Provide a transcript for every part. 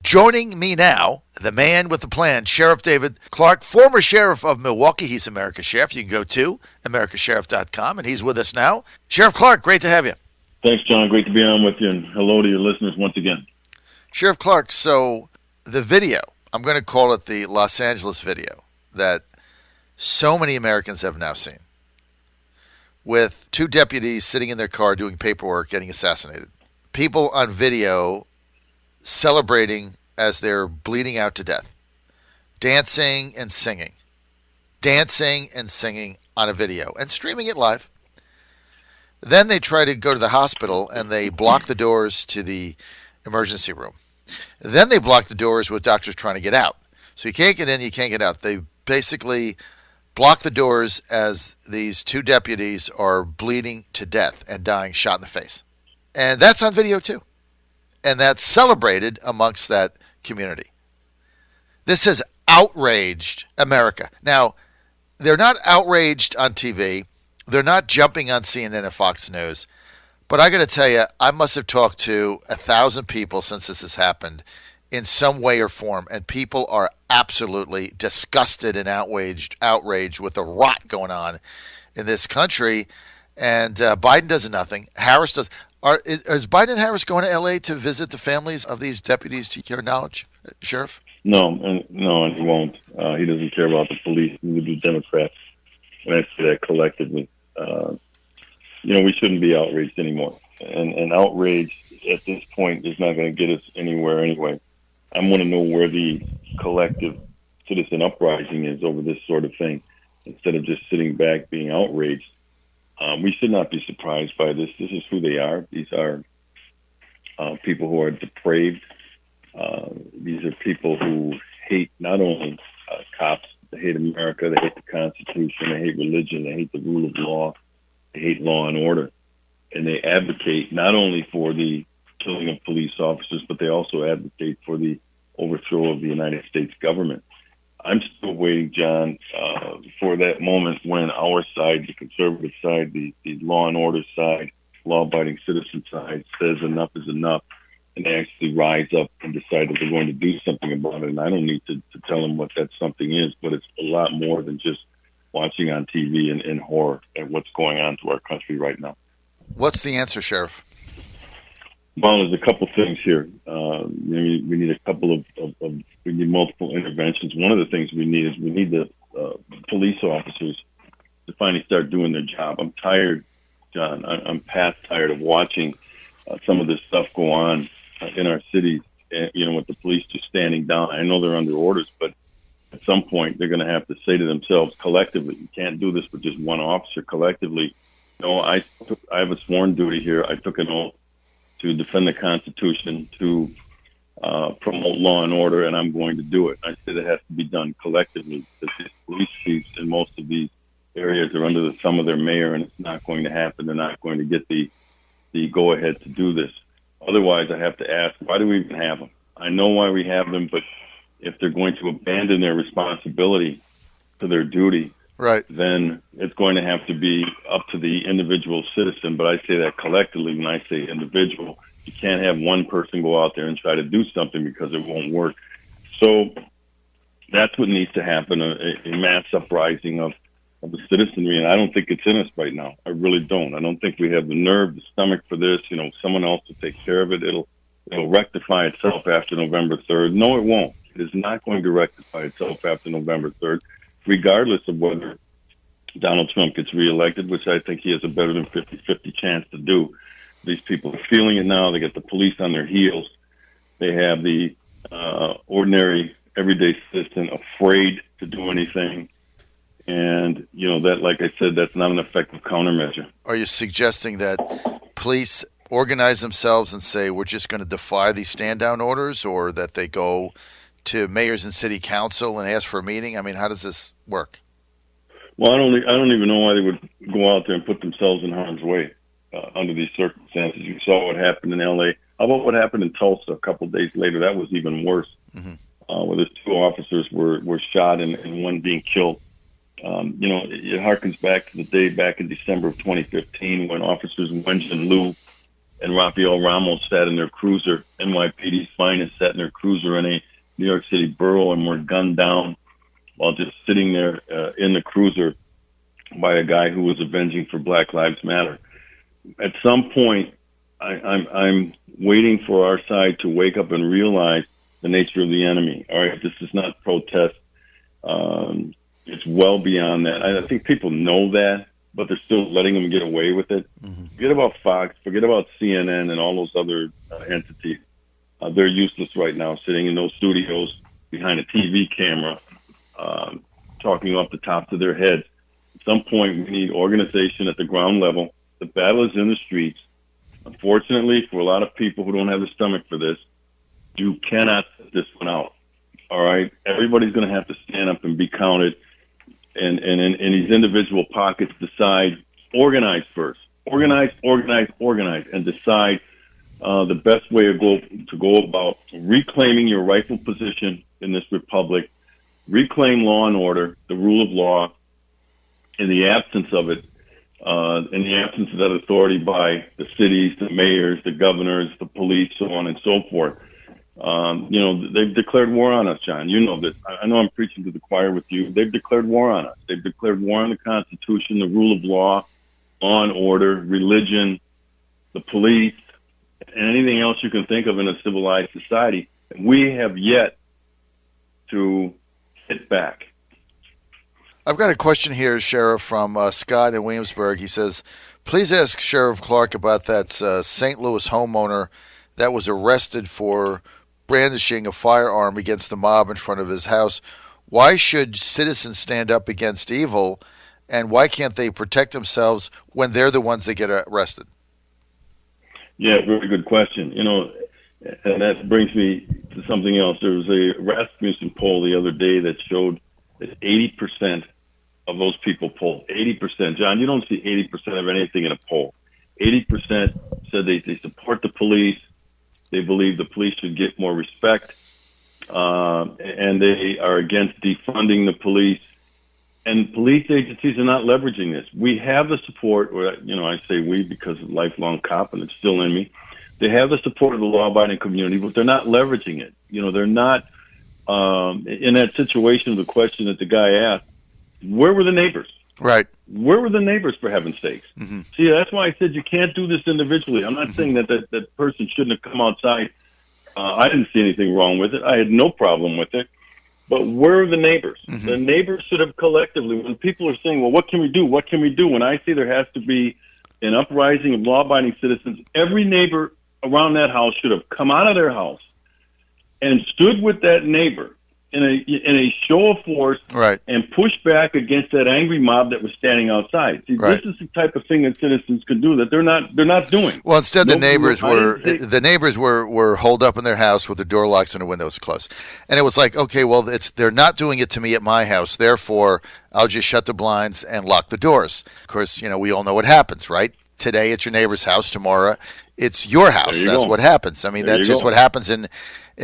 Joining me now, the man with the plan, Sheriff David Clarke, former sheriff of Milwaukee. He's America's Sheriff. You can go to americasheriff.com, and he's with us now. Sheriff Clarke, great to have you. Thanks, John. Great to be on with you, and hello to your listeners once again. Sheriff Clarke, so the video, I'm going to call it the Los Angeles video, that so many Americans have now seen, with two deputies sitting in their car doing paperwork getting assassinated. People on video celebrating as they're bleeding out to death, dancing and singing on a video and streaming it live. Then they try to go to the hospital and they block the doors to the emergency room. Then they block the doors with doctors trying to get out. So you can't get in, you can't get out. They basically block the doors as these two deputies are bleeding to death and dying shot in the face. And that's on video too. And that's celebrated amongst that community. This has outraged America. Now, they're not outraged on TV. They're not jumping on CNN and Fox News. But I got to tell you, I must have talked to 1,000 people since this has happened in some way or form. And people are absolutely disgusted and outraged with the rot going on in this country. And Biden does nothing. Harris does. Is Biden and Harris going to L.A. to visit the families of these deputies, to your knowledge, Sheriff? No, and he won't. He doesn't care about the police. Neither do Democrats. And I say that collectively. We shouldn't be outraged anymore. And outrage at this point is not going to get us anywhere anyway. I want to know where the collective citizen uprising is over this sort of thing, instead of just sitting back being outraged. We should not be surprised by this. This is who they are. These are people who are depraved. These are people who hate not only cops, they hate America, they hate the Constitution, they hate religion, they hate the rule of law, they hate law and order. And they advocate not only for the killing of police officers, but they also advocate for the overthrow of the United States government. I'm still waiting, John, for that moment when our side, the conservative side, the law and order side, law-abiding citizen side, says enough is enough, and they actually rise up and decide that they're going to do something about it. And I don't need to tell them what that something is, but it's a lot more than just watching on TV in horror at what's going on to our country right now. What's the answer, Sheriff? Well, there's a couple things here. We need a couple of we need multiple interventions. One of the things we need is the police officers to finally start doing their job. I'm tired, John. I'm past tired of watching some of this stuff go on in our cities, with the police just standing down. I know they're under orders, but at some point they're going to have to say to themselves collectively, you can't do this with just one officer. Collectively, I have a sworn duty here. I took an oath to defend the Constitution, to promote law and order, and I'm going to do it. I say that has to be done collectively, because these police chiefs in most of these areas are under the thumb of their mayor, and it's not going to happen. They're not going to get the go-ahead to do this. Otherwise, I have to ask, why do we even have them? I know why we have them, but if they're going to abandon their responsibility to their duty, right, then it's going to have to be up to the individual citizen. But I say that collectively when I say individual. You can't have one person go out there and try to do something because it won't work. So that's what needs to happen, a mass uprising of the citizenry. And I don't think it's in us right now. I really don't. I don't think we have the nerve, the stomach for this. Someone else will take care of it. It'll rectify itself after November 3rd. No, it won't. It is not going to rectify itself after November 3rd. Regardless of whether Donald Trump gets reelected, which I think he has a better than 50-50 chance to do. These people are feeling it now. They get the police on their heels. They have the ordinary, everyday citizen afraid to do anything. And, that, like I said, that's not an effective countermeasure. Are you suggesting that police organize themselves and say, we're just going to defy these stand-down orders, or that they go to mayors and city council and ask for a meeting? I mean, how does this work? Well, I don't even know why they would go out there and put themselves in harm's way under these circumstances. You saw what happened in L.A. How about what happened in Tulsa a couple of days later? That was even worse, where there's two officers were shot and one being killed. It harkens back to the day back in December of 2015 when officers Wenj and Liu and Rafael Ramos sat in their cruiser. NYPD's finest sat in their cruiser in a New York City borough and were gunned down while just sitting there in the cruiser by a guy who was avenging for Black Lives Matter. At some point, I'm waiting for our side to wake up and realize the nature of the enemy. All right, this is not protest. It's well beyond that. I think people know that, but they're still letting them get away with it. Mm-hmm. Forget about Fox, forget about CNN and all those other entities. They're useless right now, sitting in those studios behind a TV camera, talking off the tops of their heads. At some point, we need organization at the ground level. The battle is in the streets. Unfortunately, for a lot of people who don't have the stomach for this, you cannot sit this one out. All right? Everybody's going to have to stand up and be counted, and in these individual pockets decide, organize first. Organize, and decide the best way to go about reclaiming your rightful position in this republic, reclaim law and order, the rule of law. In the absence of it, in the absence of that authority by the cities, the mayors, the governors, the police, so on and so forth, they've declared war on us, John. You know this. I know I'm preaching to the choir with you. They've declared war on us. They've declared war on the Constitution, the rule of law and order, religion, the police, and anything else you can think of in a civilized society. And we have yet to hit back. I've got a question here, Sheriff, from Scott in Williamsburg. He says, please ask Sheriff Clarke about that St. Louis homeowner that was arrested for brandishing a firearm against the mob in front of his house. Why should citizens stand up against evil, and why can't they protect themselves when they're the ones that get arrested? Yeah, very good question. And that brings me to something else. There was a Rasmussen poll the other day that showed that 80% of those people polled. 80%. John, you don't see 80% of anything in a poll. 80% said they support the police. They believe the police should get more respect. And they are against defunding the police. And police agencies are not leveraging this. We have the support, or I say we because of lifelong cop, and it's still in me. They have the support of the law-abiding community, but they're not leveraging it. They're not in that situation of the question that the guy asked. Where were the neighbors? Right. Where were the neighbors, for heaven's sakes? Mm-hmm. See, that's why I said you can't do this individually. I'm not saying that person shouldn't have come outside. I didn't see anything wrong with it. I had no problem with it. But where are the neighbors? Mm-hmm. The neighbors should have collectively, when people are saying, well, what can we do? What can we do? When I say there has to be an uprising of law-abiding citizens, every neighbor around that house should have come out of their house and stood with that neighbor in a show of force, right, and pushed back against that angry mob that was standing outside. See, right. This is the type of thing that citizens can do that they're not doing. Well, instead the neighbors were holed up in their house with the door locks and the windows closed. And it was like, okay, well, they're not doing it to me at my house, therefore I'll just shut the blinds and lock the doors. Of course, we all know what happens, right? Today it's your neighbor's house, tomorrow it's your house. That's what happens. I mean, that's just what happens in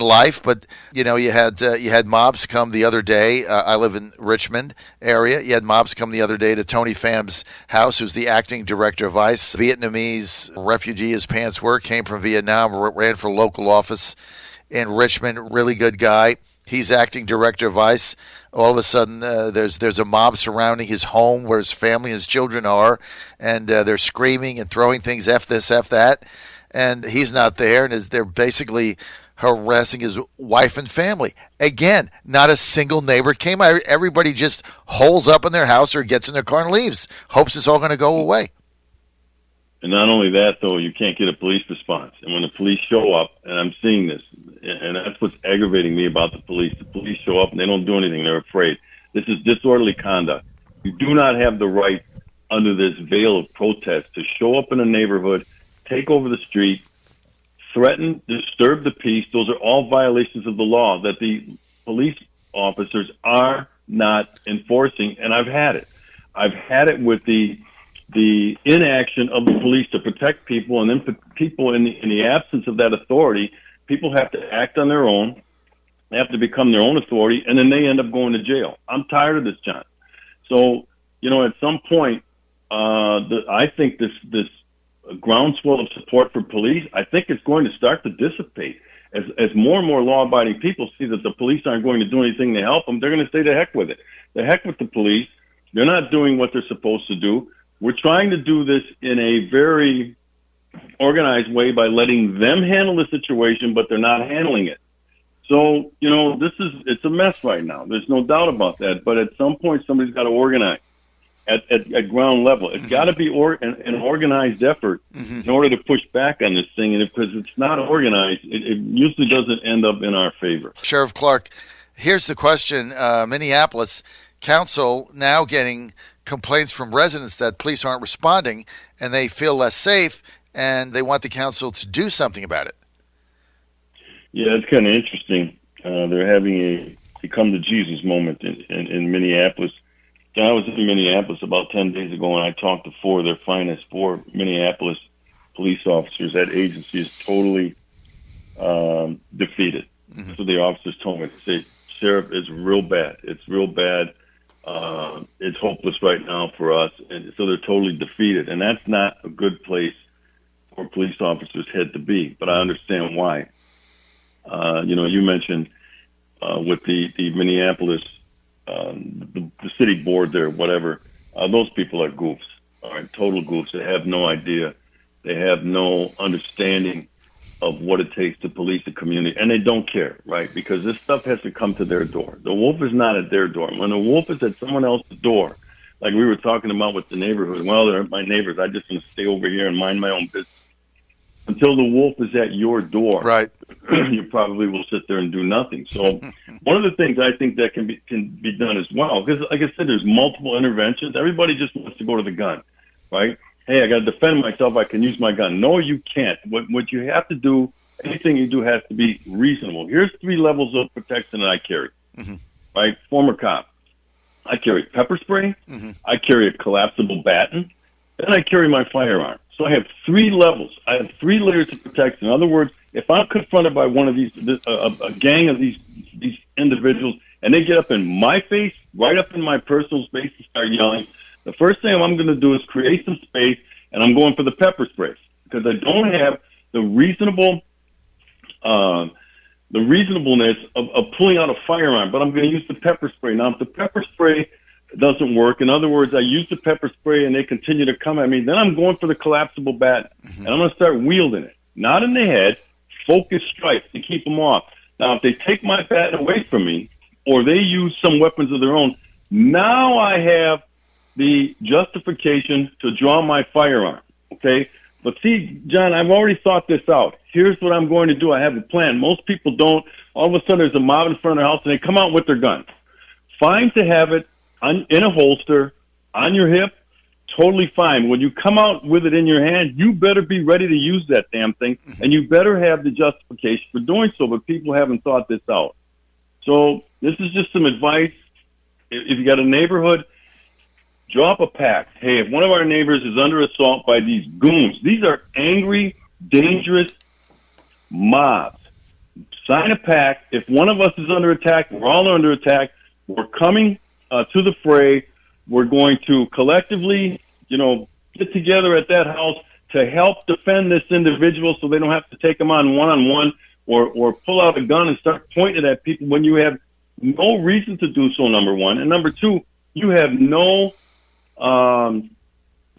life. But you had mobs come the other day. I live in Richmond area. You had mobs come the other day to Tony Pham's house, who's the acting director of ICE, Vietnamese refugee. His parents came from Vietnam, ran for local office in Richmond. Really good guy. He's acting director of ICE. All of a sudden, there's a mob surrounding his home where his family and his children are, and they're screaming and throwing things, F this, F that, and he's not there, and they're basically harassing his wife and family. Again, not a single neighbor came. Everybody just holes up in their house or gets in their car and leaves, hopes it's all going to go away. And not only that, though, you can't get a police response. And when the police show up, and I'm seeing this, and that's what's aggravating me about the police. The police show up and they don't do anything. They're afraid. This is disorderly conduct. You do not have the right, under this veil of protest, to show up in a neighborhood, take over the street, threaten, disturb the peace. Those are all violations of the law that the police officers are not enforcing, and I've had it. I've had it with the inaction of the police to protect people, and then people in the absence of that authority, people have to act on their own. They have to become their own authority, and then they end up going to jail. I'm tired of this, John. So, at some point, I think this a groundswell of support for police, I think it's going to start to dissipate. As more and more law-abiding people see that the police aren't going to do anything to help them, they're going to say the heck with it. The heck with the police. They're not doing what they're supposed to do. We're trying to do this in a very organized way by letting them handle the situation, but they're not handling it. So, it's a mess right now. There's no doubt about that. But at some point, somebody's got to organize at ground level. It's got to be an organized effort in order to push back on this thing. And because it's not organized, it usually doesn't end up in our favor. Sheriff Clarke, here's the question. Minneapolis Council now getting complaints from residents that police aren't responding and they feel less safe, and they want the council to do something about it. Yeah, it's kind of interesting. They're having a come to Jesus moment in Minneapolis. I was in Minneapolis about 10 days ago, and I talked to four of their finest, four Minneapolis police officers. That agency is totally defeated. So the officers told me, they say, Sheriff, it's real bad. It's real bad. It's hopeless right now for us. And so they're totally defeated. And that's not a good place for police officers' head to be. But I understand why. You mentioned with the Minneapolis, the city board there, whatever, those people are goofs, all right, total goofs. They have no idea. They have no understanding of what it takes to police a community, and they don't care, right? Because this stuff has to come to their door. The wolf is not at their door. When the wolf is at someone else's door, like we were talking about with the neighborhood, well, they're my neighbors. I just want to stay over here and mind my own business. Until the wolf is at your door, right, you probably will sit there and do nothing. So one of the things I think that can be done as well, because like I said, there's multiple interventions. Everybody just wants to go to the gun, right? Hey, I got to defend myself. I can use my gun. No, you can't. What you have to do, anything you do has to be reasonable. Here's 3 levels of protection that I carry, right? Former cop. I carry pepper spray. I carry a collapsible baton. And I carry my firearm. So I have 3 levels. I have 3 layers of protection. In other words, if I'm confronted by one of these, a gang of these individuals, and they get up in my face, right up in my personal space, and start yelling, the first thing I'm going to do is create some space, and I'm going for the pepper spray because I don't have the reasonableness of pulling out a firearm. But I'm going to use the pepper spray. Now, if the pepper spray doesn't work, in other words, I use the pepper spray and they continue to come at me, then I'm going for the collapsible bat, and I'm going to start wielding it. Not in the head, focus strikes to keep them off. Now, if they take my bat away from me, or they use some weapons of their own, now I have the justification to draw my firearm, okay? But see, John, I've already thought this out. Here's what I'm going to do. I have a plan. Most people don't. All of a sudden, there's a mob in front of their house, and they come out with their gun. Fine to have it in a holster, on your hip, totally fine. When you come out with it in your hand, you better be ready to use that damn thing, and you better have the justification for doing so, but people haven't thought this out. So this is just some advice. If you got a neighborhood, drop a pact. Hey, if one of our neighbors is under assault by these goons, these are angry, dangerous mobs. Sign a pact. If one of us is under attack, we're all under attack. We're coming to the fray. We're going to collectively, get together at that house to help defend this individual so they don't have to take them on one-on-one or pull out a gun and start pointing at people when you have no reason to do so, number one. And number two, you have no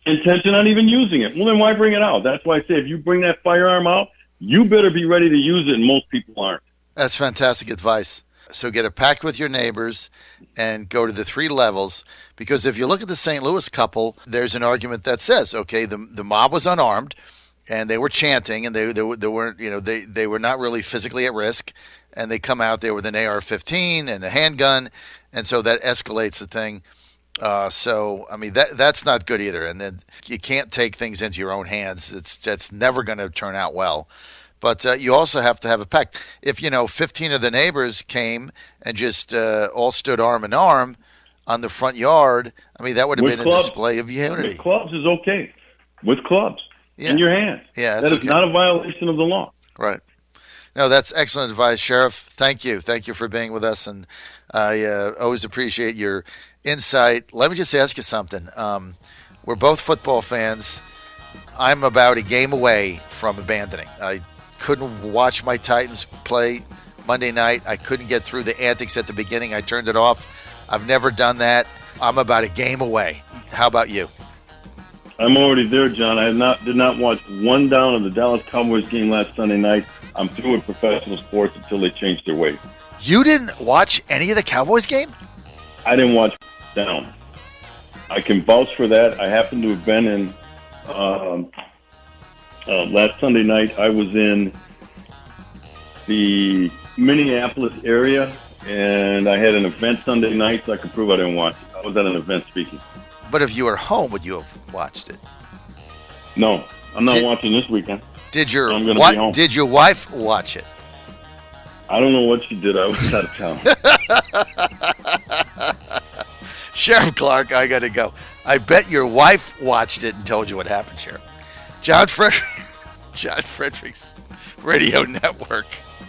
intention on even using it. Well, then why bring it out? That's why I say if you bring that firearm out, you better be ready to use it, and most people aren't. That's fantastic advice. So get a pact with your neighbors and go to the 3 levels, because if you look at the St. Louis couple, there's an argument that says, okay, the mob was unarmed and they were chanting and they weren't, they were not really physically at risk, and they come out there with an AR-15 and a handgun, and so that escalates the thing. So I mean that's not good either, and then you can't take things into your own hands. That's never going to turn out well. But you also have to have a pact. If 15 of the neighbors came and just all stood arm in arm on the front yard, I mean that would have been a display of unity. With clubs is okay. With clubs in your hand. Yeah, that is not a violation of the law. Right. No, that's excellent advice, Sheriff. Thank you for being with us, and I always appreciate your insight. Let me just ask you something. We're both football fans. I'm about a game away from abandoning. I couldn't watch my Titans play Monday night. I couldn't get through the antics at the beginning. I turned it off. I've never done that. I'm about a game away. How about you? I'm already there, John. Did not watch one down of the Dallas Cowboys game last Sunday night. I'm through with professional sports until they change their ways. You didn't watch any of the Cowboys game? I didn't watch down. I can vouch for that. I happened to have been in last Sunday night. I was in the Minneapolis area, and I had an event Sunday night, so I could prove I didn't watch it. I was at an event speaking. But if you were home, would you have watched it? No, I'm not watching this weekend. Did your I'm gonna be home. Did your wife watch it? I don't know what she did. I was out of town. Sheriff Clarke, I got to go. I bet your wife watched it and told you what happened, Sheriff. John Fredericks Radio Network.